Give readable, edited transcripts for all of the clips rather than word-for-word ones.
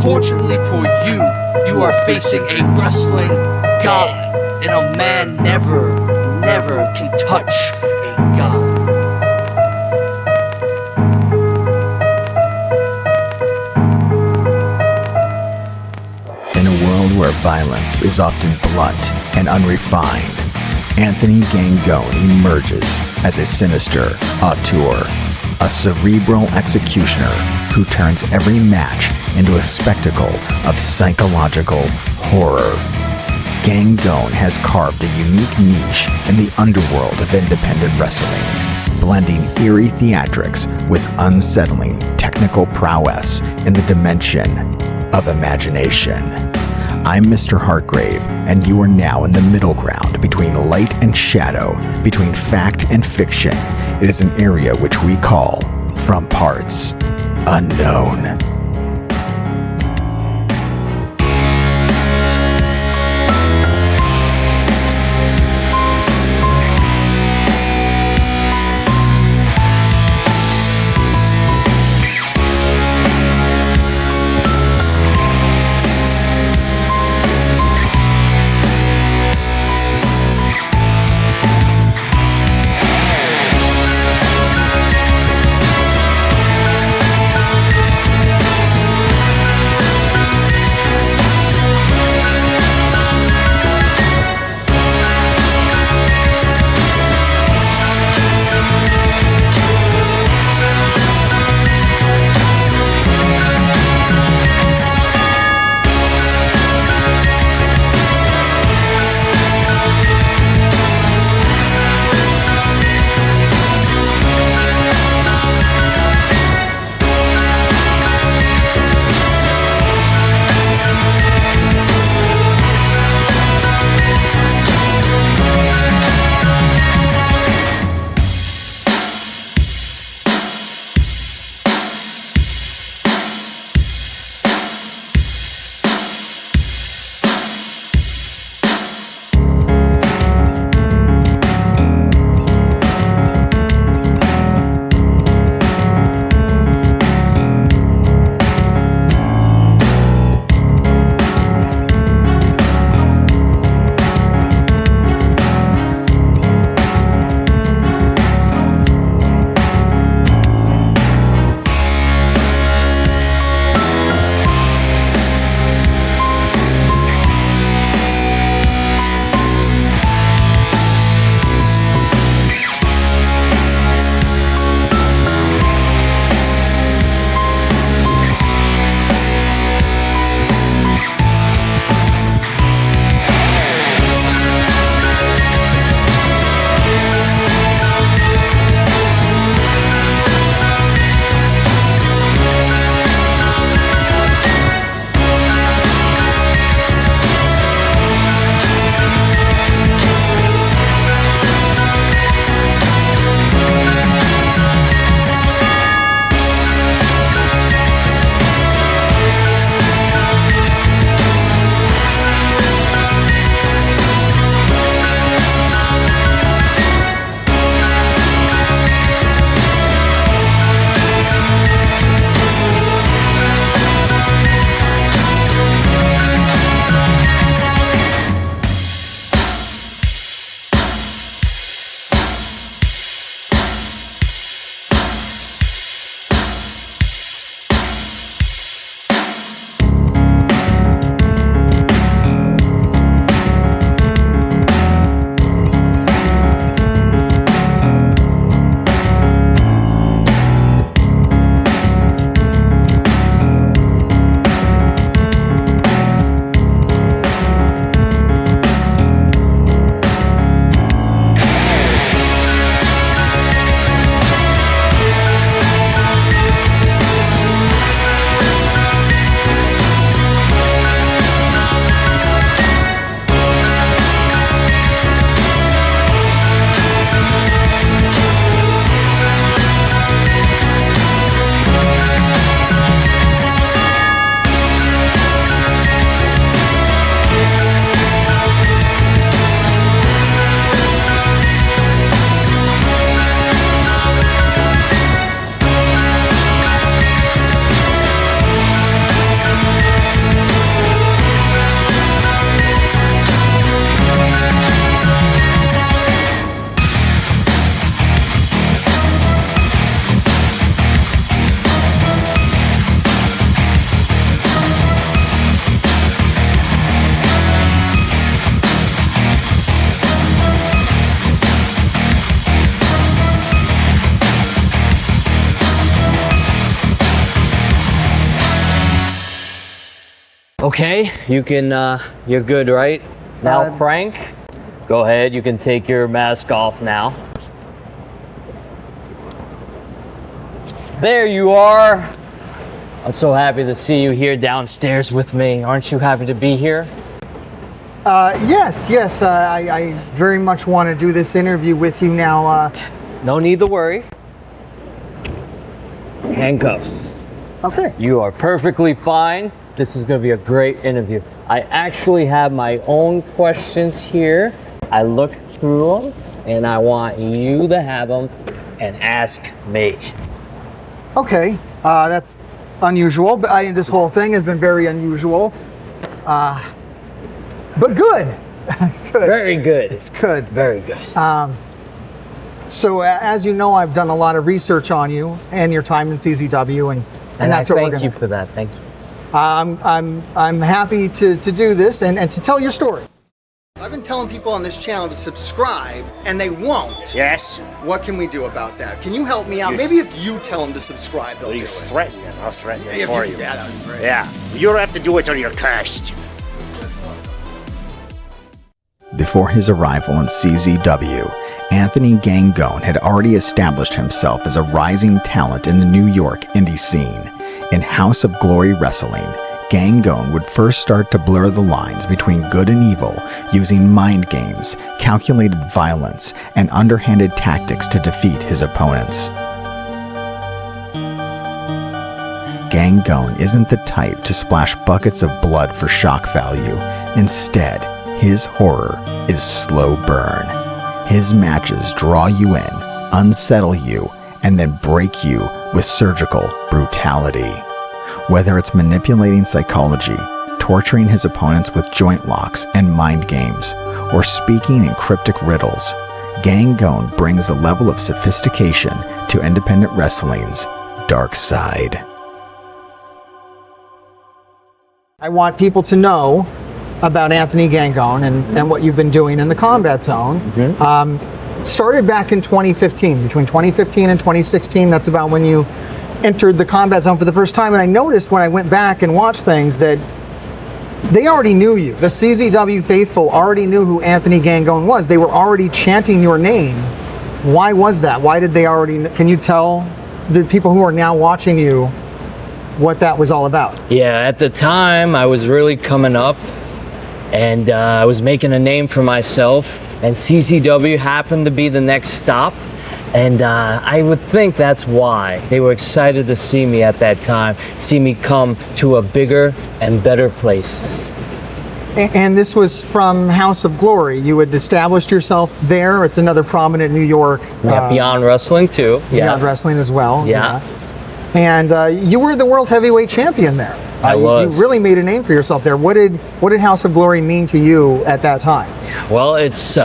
Unfortunately for you, you are facing a wrestling god, and a man never can touch a god. In a world where violence is often blunt and unrefined, Anthony Gangone emerges as a sinister auteur, a cerebral executioner who turns every match into a spectacle of psychological horror. Gangone has carved a unique niche in the underworld of independent wrestling, blending eerie theatrics with unsettling technical prowess in the dimension of imagination. I'm Mr. Hartgrave, and you are now in the middle ground between light and shadow, between fact and fiction. It is an area which we call From Parts Unknown. Okay, you can, you're good, right? Now, Frank, go ahead. You can take your mask off now. There you are. I'm so happy to see you here downstairs with me. Aren't you happy to be here? Yes. I very much want to do this interview with you now. No need to worry. Handcuffs. Okay. You are perfectly fine. This is going to be a great interview. I actually have my own questions here. I looked through them and I want you to have them and ask me. Okay. That's unusual, but this whole thing has been very unusual. But good. Good. Very good. It's good. Very good. So as you know, I've done a lot of research on you and your time in CZW, and that's what we're Thank gonna. you for that. Thank you. I'm happy to do this and to tell your story. I've been telling people on this channel to subscribe, and they won't. Yes? What can we do about that? Can you help me out? Maybe if you tell them to subscribe, they'll do You it. threaten them. I'll threaten them Yeah, for if you. yeah, that'd be great. Yeah. You don't have to do it or you're cursed. Before his arrival in CZW, Anthony Gangone had already established himself as a rising talent in the New York indie scene. In House of Glory Wrestling, Gangone would first start to blur the lines between good and evil using mind games, calculated violence, and underhanded tactics to defeat his opponents. Gangone isn't the type to splash buckets of blood for shock value. Instead, his horror is slow burn. His matches draw you in, unsettle you, and then break you with surgical brutality. Whether it's manipulating psychology, torturing his opponents with joint locks and mind games, or speaking in cryptic riddles, Gangone brings a level of sophistication to independent wrestling's dark side. I want people to know about Anthony Gangone and what you've been doing in the combat zone. Started back in 2015, between 2015 and 2016, that's about when you entered the combat zone for the first time. And I noticed when I went back and watched things that they already knew you. The CZW faithful already knew who Anthony Gangone was. They were already chanting your name. Why was that? Why did they already, can you tell the people who are now watching you what that was all about? Yeah, at the time I was really coming up and I was making a name for myself, and CZW happened to be the next stop, and I would think that's why they were excited to see me at that time, see me come to a bigger and better place. And this was from House of Glory. You had established yourself there. It's another prominent New York. Yeah, Beyond Wrestling too. Beyond Yes. Wrestling as well. Yeah. And you were the world heavyweight champion there. I was. You really made a name for yourself there. What did House of Glory mean to you at that time? Well, it's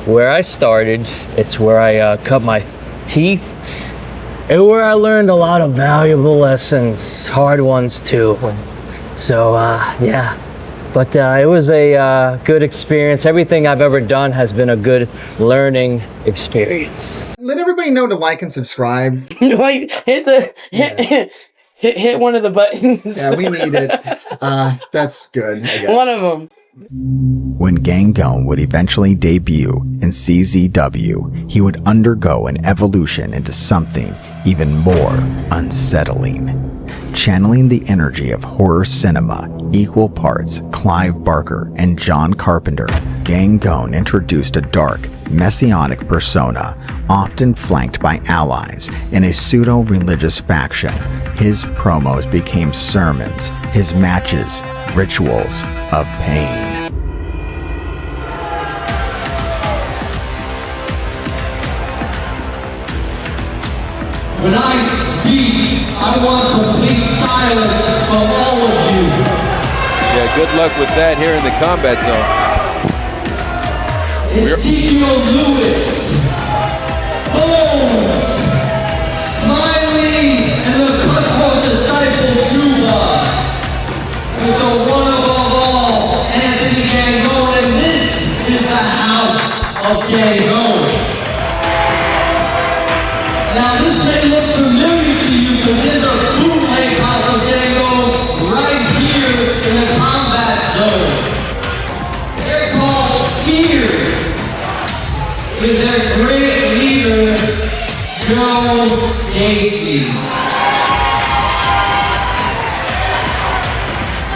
where I started. It's where I cut my teeth, and where I learned a lot of valuable lessons, hard ones too. So yeah, but it was a good experience. Everything I've ever done has been a good learning experience. Let everybody know to like and subscribe. Like hit one of the buttons. Yeah, we need it. That's good, I guess. One of them. When Gangone would eventually debut in CZW, he would undergo an evolution into something even more unsettling. Channeling the energy of horror cinema, equal parts Clive Barker and John Carpenter, Gangone introduced a dark, messianic persona, often flanked by allies in a pseudo-religious faction. His promos became sermons, his matches, rituals of pain. When I speak, I want complete silence from all of you. Yeah, good luck with that here in the combat zone. Ezekiel Lewis, Holmes, Smiley, and the cutthroat disciple Juba. With the one above all, Anthony Gangone, and this is the house of Gangone. Now this may look familiar to you because there's a bootleg House of Gangone right here in the Joe Gacy.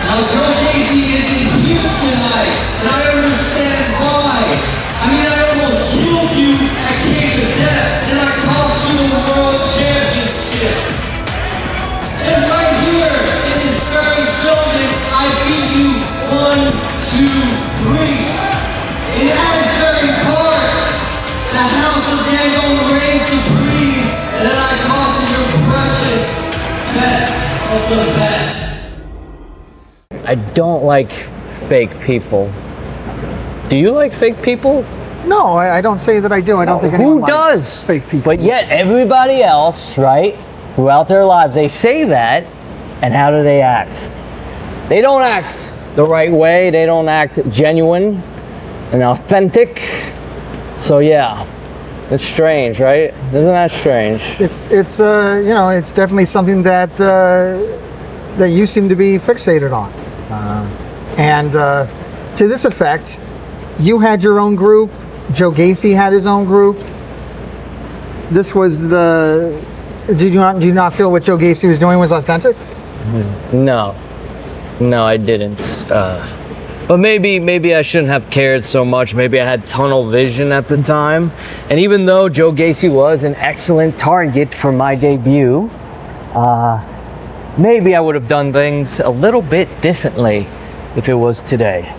Now, Joe Gacy isn't here tonight, and I understand why. I mean, I almost killed you at Cage of Death, and I cost you the World Championship. And right here, in this very building, I beat you 1, 2, 3. In Asbury Park, the House of Gangone reigns supreme, and then I cost you your precious best of the best. I don't like fake people. Do you like fake people? No, I don't say that I do. I don't think anyone Who likes does? fake people. But yet everybody else, right, throughout their lives, they say that, and how do they act? They don't act the right way. They don't act genuine and authentic. So yeah, it's strange, right? Isn't that strange? It's you know, it's definitely something that that you seem to be fixated on. And to this effect, you had your own group. Joe Gacy had his own group. This was the. Did you not feel what Joe Gacy was doing was authentic? No, I didn't. But maybe I shouldn't have cared so much. Maybe I had tunnel vision at the time. And even though Joe Gacy was an excellent target for my debut, maybe I would have done things a little bit differently if it was today.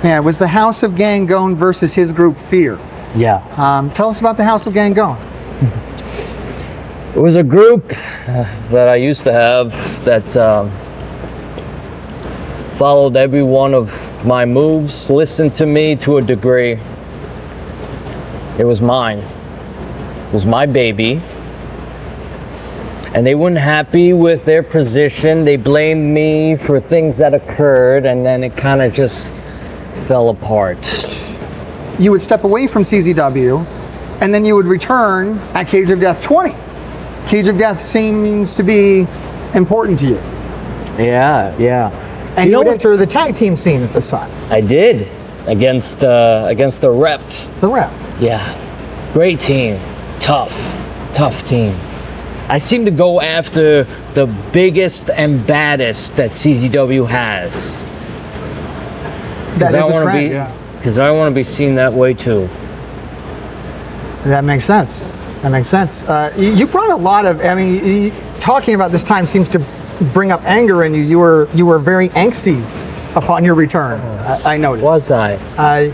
Yeah, it was the House of Gangone versus his group Fear. Yeah. Tell us about the House of Gangone. It was a group that I used to have that followed every one of my moves, listened to me to a degree. It was mine. It was my baby. And they weren't happy with their position. They blamed me for things that occurred, and then it kind of just fell apart. You would step away from CZW, and then you would return at Cage of Death 20. Cage of Death seems to be important to you. Yeah. And you would enter the tag team scene at this time. I did, against the rep. The Rep. Yeah, great team, tough team. I seem to go after the biggest and baddest that CZW has. That is a trend, yeah. Because I want to be seen that way too. That makes sense. You brought a lot of, I mean, talking about this time seems to bring up anger in you. You were very angsty upon your return, I noticed. Was I?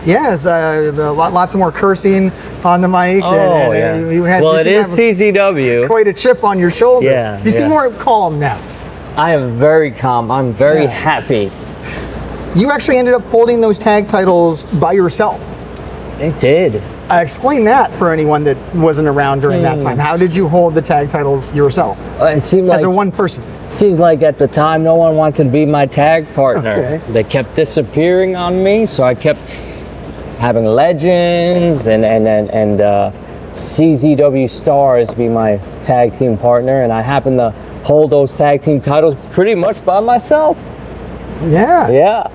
Yes, lots of more cursing on the mic. Oh, yeah. Well, it is CZW. Quite a chip on your shoulder. Yeah. You seem more calm now. I am very calm. I'm very happy. You actually ended up holding those tag titles by yourself. I did. Explain that for anyone that wasn't around during that time. How did you hold the tag titles yourself? It seemed like as a one person. Seems like at the time no one wanted to be my tag partner. Okay. They kept disappearing on me, so I kept having legends and CZW stars be my tag team partner, and I happened to hold those tag team titles pretty much by myself. Yeah. Yeah.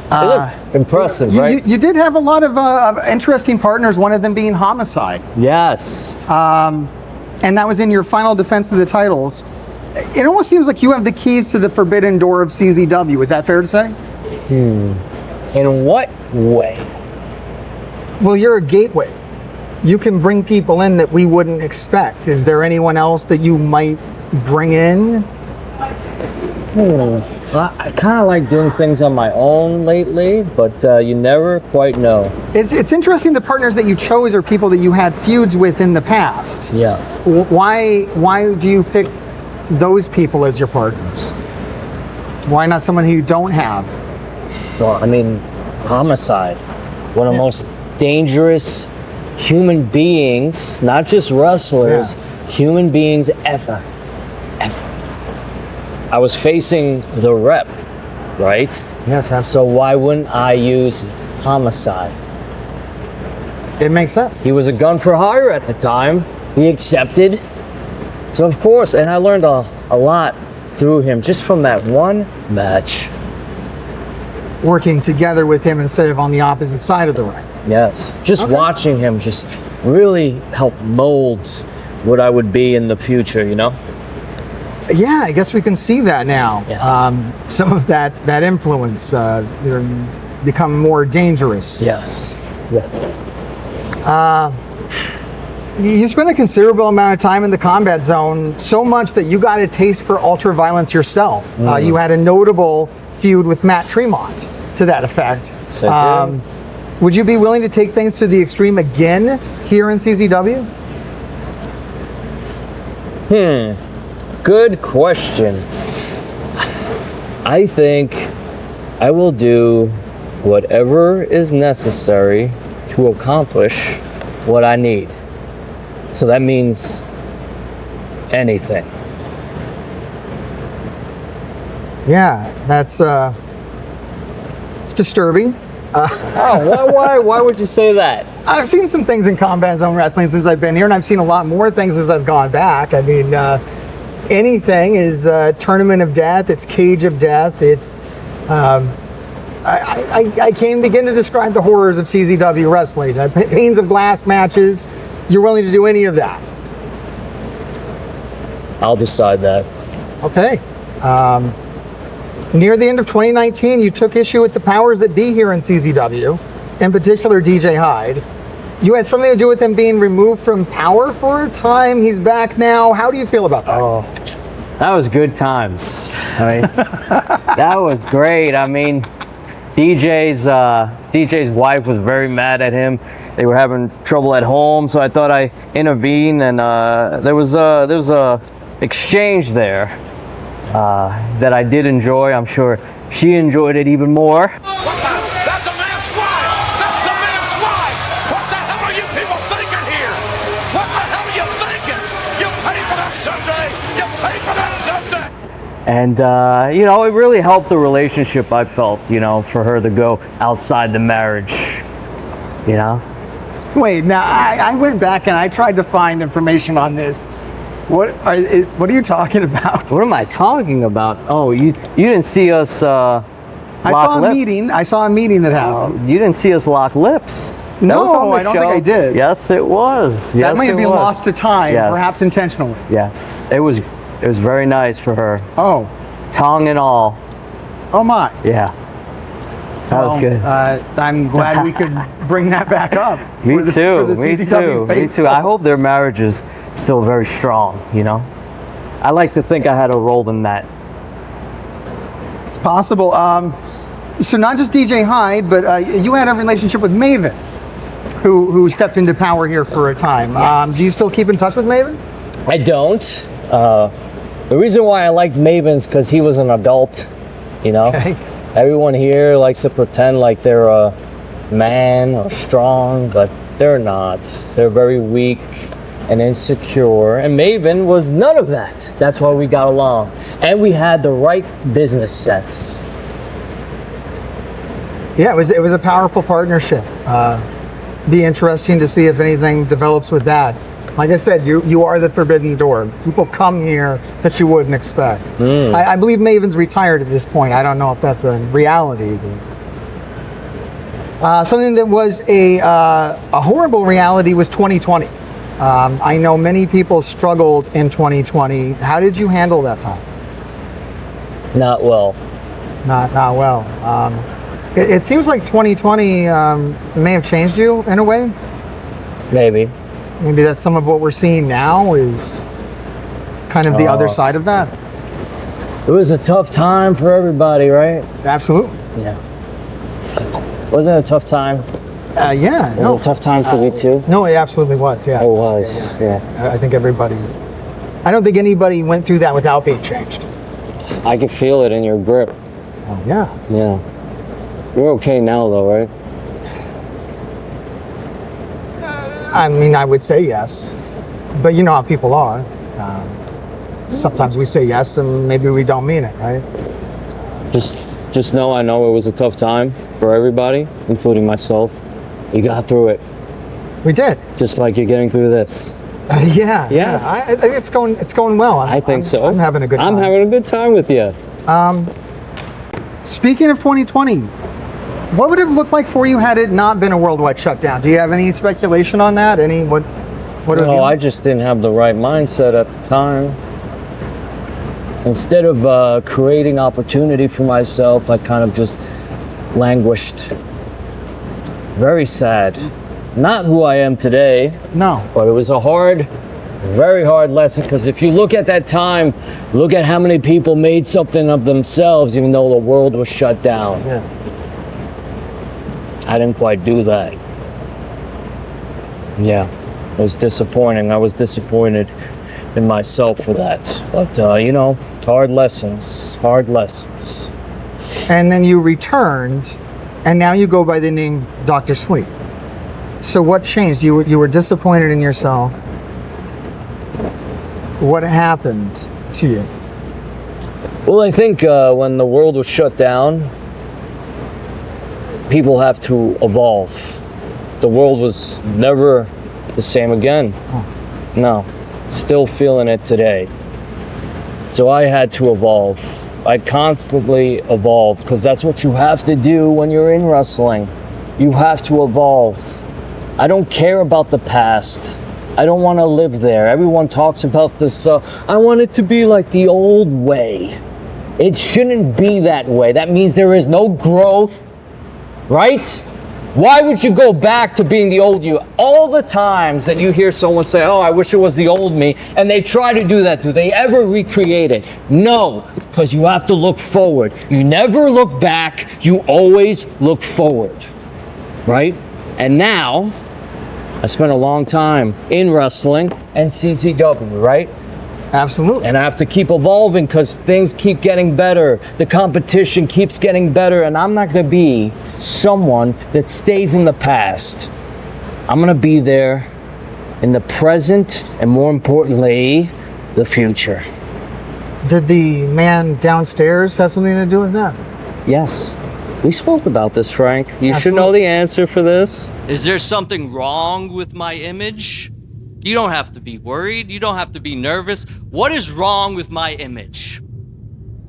They look impressive, right? You did have a lot of interesting partners, one of them being Homicide. Yes. And that was in your final defense of the titles. It almost seems like you have the keys to the forbidden door of CZW. Is that fair to say? In what way? Well, you're a gateway. You can bring people in that we wouldn't expect. Is there anyone else that you might bring in? I kind of like doing things on my own lately, but you never quite know. It's interesting the partners that you chose are people that you had feuds with in the past. Yeah. Why do you pick those people as your partners? Why not someone who you don't have? Well, I mean, Homicide, one of the most dangerous human beings, not just wrestlers, human beings ever. I was facing the Rep, right? Yes, absolutely. So why wouldn't I use Homicide? It makes sense. He was a gun for hire at the time. He accepted. So of course, and I learned a lot through him just from that one match. Working together with him instead of on the opposite side of the ring. Yes, just watching him just really help mold what I would be in the future, you know? Yeah, I guess we can see that now. Yeah. Some of that influence, they're become more dangerous. Yes. Yes. You spent a considerable amount of time in the combat zone, so much that you got a taste for ultra violence yourself. You had a notable feud with Matt Tremont to that effect. So would you be willing to take things to the extreme again here in CZW? Good question. I think I will do whatever is necessary to accomplish what I need. So that means anything. Yeah, that's it's disturbing. Why would you say that? I've seen some things in combat zone wrestling since I've been here, and I've seen a lot more things as I've gone back. I mean, anything is tournament of death. It's cage of death. It's I can't begin to describe the horrors of CZW wrestling. Panes of glass matches. You're willing to do any of that? I'll decide that. Okay. Near the end of 2019, you took issue with the powers that be here in CZW, in particular DJ Hyde. You had something to do with him being removed from power for a time. He's back now. How do you feel about that? Oh, that was good times. I mean, that was great. I mean, DJ's wife was very mad at him. They were having trouble at home, so I thought I intervened, and there was a exchange there that I did enjoy. I'm sure she enjoyed it even more. That's a man's wife! That's a man's wife! What the hell are you people thinking here? What the hell are you thinking? You pay for that someday! You pay for that someday! And, you know, it really helped the relationship, I felt, you know, for her to go outside the marriage, you know? Wait, now I went back and I tried to find information on this. What are you talking about? What am I talking about? Oh, you didn't see us I saw a meeting. I saw a meeting that happened. You didn't see us lock lips. No, I don't think I did. Yes, it was. That might have been lost to time, Yes. perhaps intentionally. Yes, it was very nice for her. Oh. Tongue and all. Oh my. Yeah. That was good. I'm glad we could bring that back up. Me for the CZW too. Me too. I hope their marriage is still very strong, you know? I like to think I had a role in that. It's possible. So not just DJ Hyde, but you had a relationship with Maven, who stepped into power here for a time. Yes. Do you still keep in touch with Maven? I don't. The reason why I liked Maven is because he was an adult, you know? Okay. Everyone here likes to pretend like they're a man or strong, but they're not. They're very weak and insecure, and Maven was none of that. That's why we got along. And we had the right business sense. Yeah, it was a powerful partnership. Be interesting to see if anything develops with that. Like I said, you are the forbidden door. People come here that you wouldn't expect. I believe Maven's retired at this point. I don't know if that's a reality. Something that was a horrible reality was 2020. I know many people struggled in 2020. How did you handle that time? Not well. Not well. It seems like 2020 may have changed you in a way. Maybe. Maybe that's some of what we're seeing now is kind of the other side of that. It was a tough time for everybody, right? Absolutely. Yeah. Wasn't it a tough time? Yeah. Was it a tough time for me too? No, it absolutely was. Yeah. It was. Yeah. I think everybody. I don't think anybody went through that without being changed. I could feel it in your grip. Oh, yeah. Yeah. You're okay now, though, right? I mean, I would say yes, but you know how people are. Sometimes we say yes, and maybe we don't mean it, right? Just know I know it was a tough time for everybody, including myself. You got through it. We did. Just like you're getting through this. Yeah. I think it's going well. I think so. I'm having a good time. I'm having a good time with you. Speaking of 2020, what would it look like for you had it not been a worldwide shutdown? Do you have any speculation on that? What What No, I just didn't have the right mindset at the time. Instead of creating opportunity for myself, I kind of just languished. Very sad. Not who I am today. No. But it was a hard, very hard lesson, because if you look at that time, look at how many people made something of themselves even though the world was shut down. Yeah. I didn't quite do that. Yeah, it was disappointing. I was disappointed in myself for that. But, you know, hard lessons, hard lessons. And then you returned, and now you go by the name Dr. Sleep. So what changed? You were disappointed in yourself. What happened to you? Well, I think when the world was shut down, people have to evolve. The world was never the same again. No, still feeling it today. So I had to evolve. I constantly evolve, because that's what you have to do when you're in wrestling. You have to evolve. I don't care about the past. I don't want to live there. Everyone talks about this, I want it to be like the old way. It shouldn't be that way. That means there is no growth, right? Why would you go back to being the old you? All the times that you hear someone say, oh, I wish it was the old me, and they try to do that, do they ever recreate it? No, because you have to look forward. You never look back, you always look forward, right? And now, I spent a long time in wrestling and CZW, right? Absolutely. And I have to keep evolving because things keep getting better. The competition keeps getting better, and I'm not going to be someone that stays in the past. I'm going to be there in the present, and more importantly, the future. Did the man downstairs have something to do with that? Yes. We spoke about this, Frank. You should know the answer for this. Is there something wrong with my image? You don't have to be worried. You don't have to be nervous. What is wrong with my image?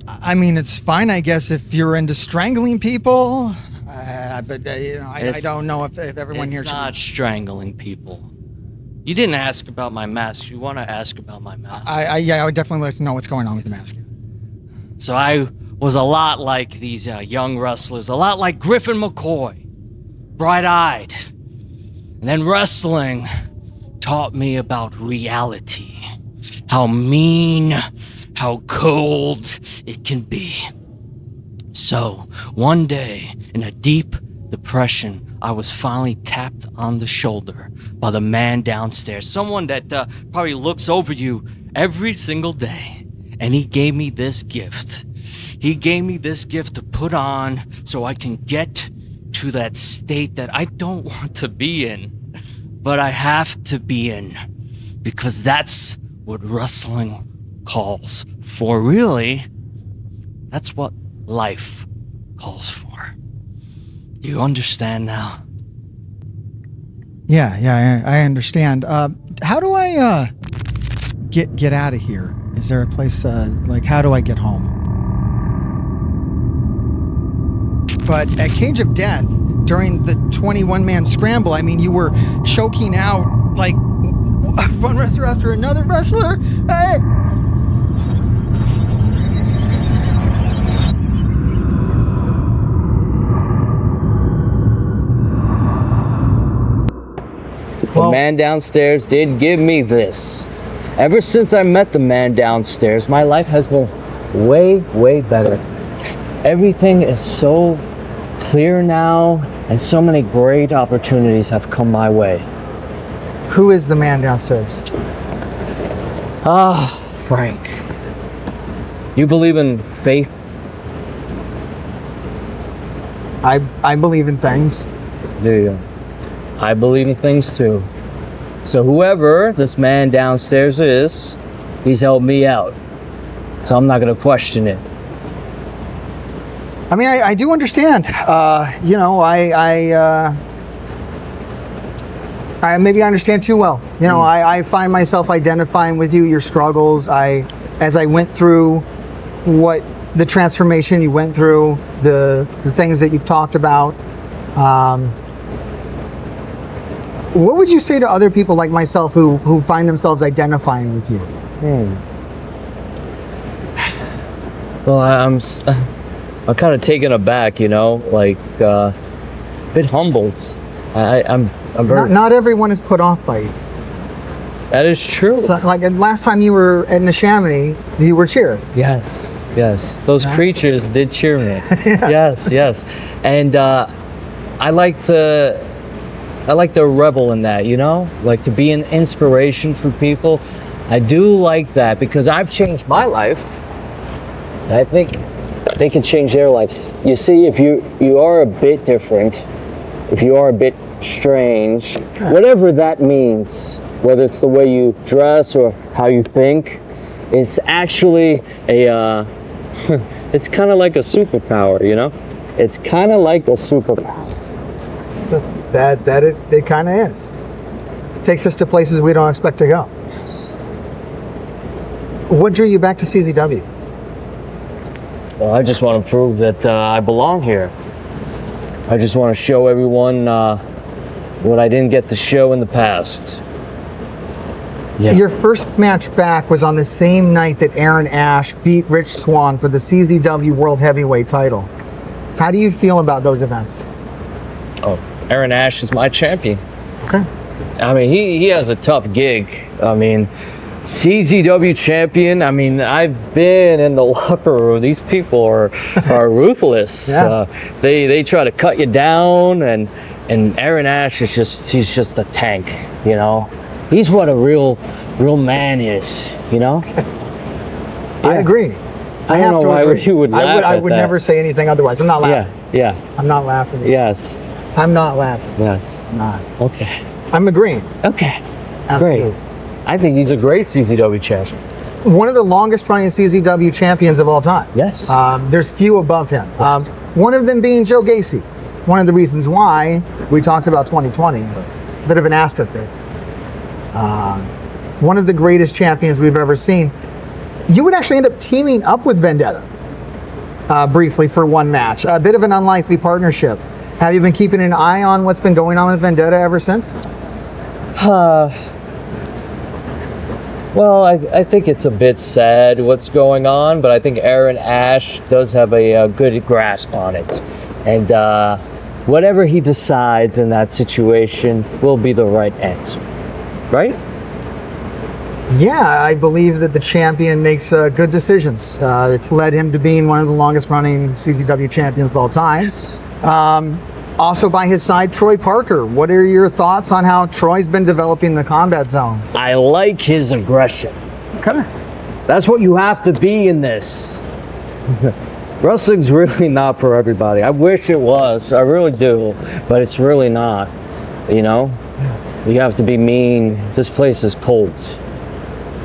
I mean, it's fine, I guess, if you're into strangling people. But you know, I don't know if everyone here It's should. not strangling people. You didn't ask about my mask. You want to ask about my mask? I would definitely like to know what's going on with the mask. So I was a lot like these young wrestlers, a lot like Griffin McCoy, bright-eyed. And then wrestling taught me about reality, how mean, how cold it can be. So one day, in a deep depression, I was finally tapped on the shoulder by the man downstairs, someone that probably looks over you every single day. And he gave me this gift. He gave me this gift to put on so I can get to that state that I don't want to be in, but I have to be in, because that's what wrestling calls for. Really, that's what life calls for. Do you understand now? Yeah, I understand. How do I get out of here? Is there a place like how do I get home? But at Cage of Death, during the 21-man scramble, I mean, you were choking out like one wrestler after another wrestler. Hey! The man downstairs did give me this. Ever since I met the man downstairs, my life has been way, way better. Everything is so clear now, and so many great opportunities have come my way. Who is the man downstairs? Frank. You believe in faith? I believe in things. Do you? I believe in things too. So whoever this man downstairs is, he's helped me out. So I'm not gonna question it. I mean, I do understand. You know, I maybe I understand too well. You know, I find myself identifying with you, your struggles. As I went through what the transformation you went through, the things that you've talked about. What would you say to other people like myself who find themselves identifying with you? Well, I'm kind of taken aback, you know, like a bit humbled. I'm very. Not everyone is put off by you. That is true. So, like last time you were at Neshaminy, you were cheered. Yes. Those creatures did cheer me. Yes. And I like to revel in that, you know, like to be an inspiration for people. I do like that because I've changed my life. I think they can change their lives. You see, if you are a bit different, if you are a bit strange, whatever that means, whether it's the way you dress or how you think, it's actually a, it's kind of like a superpower, you know? It's kind of like a superpower. That it kind of is. Takes us to places we don't expect to go. Yes. What drew you back to CZW? Well, I just want to prove that I belong here. I just want to show everyone what I didn't get to show in the past. Yeah. Your first match back was on the same night that Aaron Ash beat Rich Swann for the CZW World Heavyweight title. How do you feel about those events? Oh, Aaron Ash is my champion. Okay. I mean, he has a tough gig. I mean, CZW champion. I mean, I've been in the locker room. These people are ruthless. Yeah. They try to cut you down, and Aaron Ash is he's just a tank. You know, he's what a real man is. You know. I agree. I don't know why you would laugh I at would that. never say anything otherwise. I'm not laughing. Yeah. I'm not laughing. Yes. I'm not laughing. Yes. I'm not. Okay. I'm agreeing. Okay. Absolutely. Great. I think he's a great CZW champion. One of the longest running CZW champions of all time. Yes. There's few above him. One of them being Joe Gacy. One of the reasons why we talked about 2020, a bit of an asterisk there. One of the greatest champions we've ever seen. You would actually end up teaming up with Vendetta briefly for one match. A bit of an unlikely partnership. Have you been keeping an eye on what's been going on with Vendetta ever since? Well, I think it's a bit sad what's going on, but I think Aaron Ash does have a good grasp on it. And whatever he decides in that situation will be the right answer. Right? Yeah, I believe that the champion makes good decisions. It's led him to being one of the longest running CZW champions of all time. Yes. Also by his side, Troy Parker. What are your thoughts on how Troy's been developing the combat zone? I like his aggression. Okay. That's what you have to be in this. Wrestling's really not for everybody. I wish it was. I really do. But it's really not. You know? You have to be mean. This place is cold.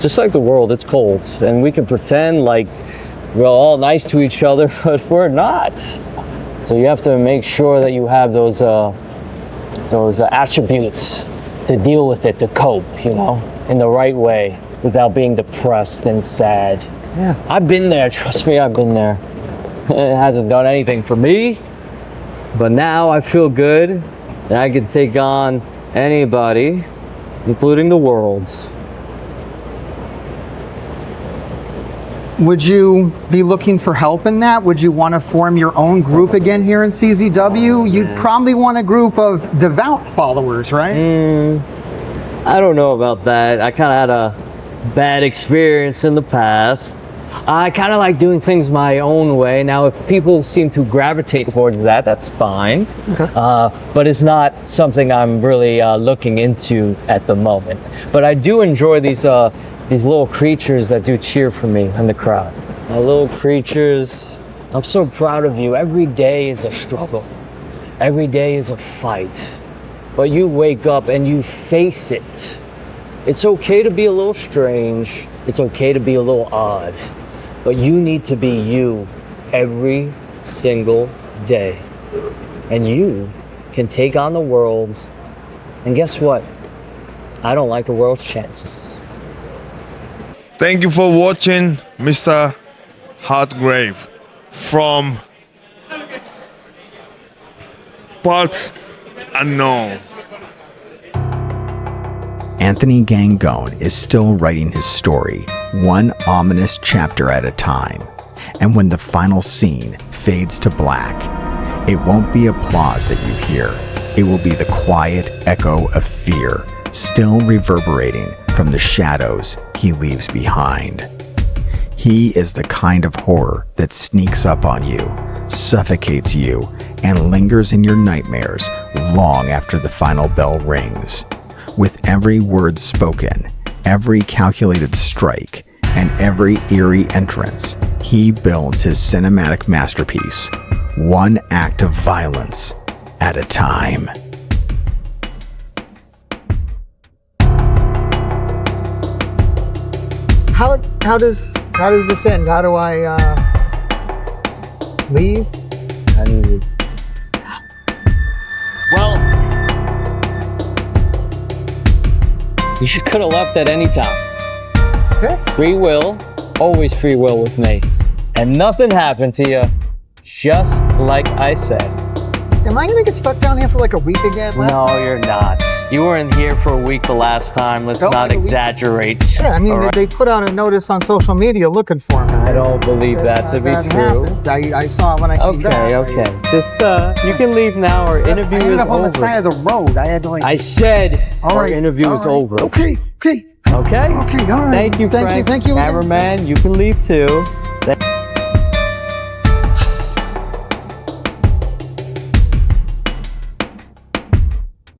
Just like the world, it's cold. And we can pretend like we're all nice to each other, but we're not. So you have to make sure that you have those attributes to deal with it, to cope, you know, in the right way without being depressed and sad. Yeah, I've been there. Trust me, I've been there. It hasn't done anything for me, but now I feel good and I can take on anybody, including the world. Would you be looking for help in that? Would you want to form your own group again here in CZW? You'd probably want a group of devout followers, right? I don't know about that. I kind of had a bad experience in the past. I kind of like doing things my own way. Now, if people seem to gravitate towards that, that's fine. Okay. But it's not something I'm really looking into at the moment. But I do enjoy these little creatures that do cheer for me in the crowd. My little creatures, I'm so proud of you. Every day is a struggle. Every day is a fight. But you wake up and you face it. It's okay to be a little strange. It's okay to be a little odd. But you need to be you every single day. And you can take on the world. And guess what? I don't like the world's chances. Thank you for watching Mr. Hardgrave from Parts Unknown. Anthony Gangone is still writing his story, one ominous chapter at a time. And when the final scene fades to black, it won't be applause that you hear. It will be the quiet echo of fear, still reverberating from the shadows he leaves behind. He is the kind of horror that sneaks up on you, suffocates you, and lingers in your nightmares long after the final bell rings. With every word spoken, every calculated strike, and every eerie entrance, he builds his cinematic masterpiece, one act of violence at a time. How does this end? How do I leave? Well, you could have left at any time. Okay. Free will, always free will with me. And nothing happened to you, just like I said. Am I gonna get stuck down here for like a week again? No, you're not. You weren't here for a week the last time. Let's not exaggerate. Yeah, I mean, all right? they put out a notice on social media looking for me. I don't believe that to be true. happened. I saw it when I came back. Okay. Just, you can leave now. Our interview I is ended up on over. the side of the road. I had to like. I said All our right, interview all is right. over. Okay. Okay? Okay, all right. Thank you, Frank. Thank you again. Cameraman, you can leave too.